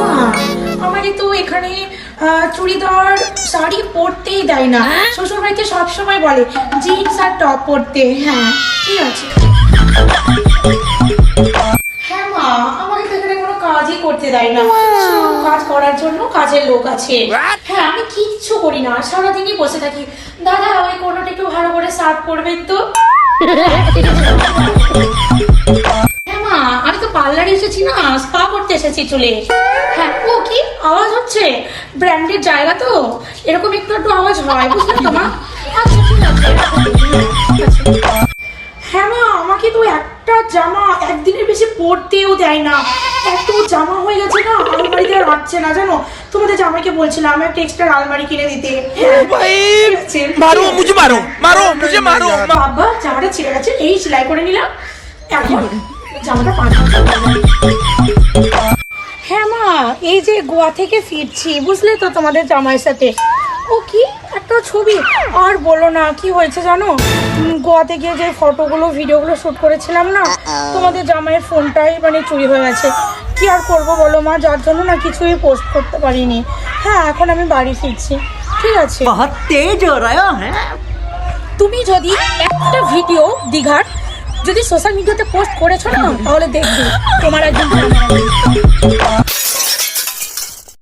মা, আমাকে তো এখানে চুড়িদার শাড়ি পরতেই দেয় না। শ্বশুর বাড়িতে সবসময় বলে জিন্স আর টপ পরতে। হ্যাঁ ঠিক আছে। হ্যাঁ মা, আমাকে তো এখানে কোনো কাজই করতে দেয় না। শুধু কাজ করার জন্য কাজের লোক আছে। হ্যাঁ, আমি কিচ্ছু করি না, সারাদিনই বসে থাকি। দাদা ওই কোনোটা একটু ভালো করে সার্ভ করবেন তো। হ্যাঁ মা, আমি তো পার্লারে এসেছি না, স্পা করতে এসেছি চুলে। হ্যাঁ, ও কি আওয়াজ হচ্ছে? ব্র্যান্ডের জায়গা তো এরকম একটু একটু আওয়াজ হয়, বুঝলেন তো মা? আচ্ছা ঠিক আছে। হ্যাঁ মা, আমাকে তো একটা জামা একদিনের বেশি পরতেও দেয় না। এত জামা হয়ে গেছে না, আলমারিতে আর আটছে না জানো। তোমাদের জামাইকে বলছিলাম আমি একটা এক্সট্রা আলমারি কিনে দিতে। মারো মুঝে, মারো মারো মুঝে, মারো। বাবা জামাটা ছিঁড়ে গেছে, এই সেলাই করে নিলাম। এখন জামাটা হ্যাঁ মা, এই যে গোয়া থেকে ফিরছি বুঝলে তো তোমাদের জামাইয়ের সাথে। ও কি একটা ছবি, আর বলো না কি হয়েছে জানো। গোয়াতে গিয়ে যে ফটোগুলো ভিডিওগুলো শ্যুট করেছিলাম না, তোমাদের জামাইয়ের ফোনটাই মানে চুরি হয়ে গেছে। কি আর করবো বলো মা, যার জন্য না কিছুই পোস্ট করতে পারিনি। হ্যাঁ, এখন আমি বাড়ি ফিরছি। ঠিক আছে। बहुत तेज हो रहा है। তুমি যদি একটা ভিডিও দীঘার যদি সোশ্যাল মিডিয়াতে পোস্ট করেছো না, তাহলে দেখবে তোমার একদিন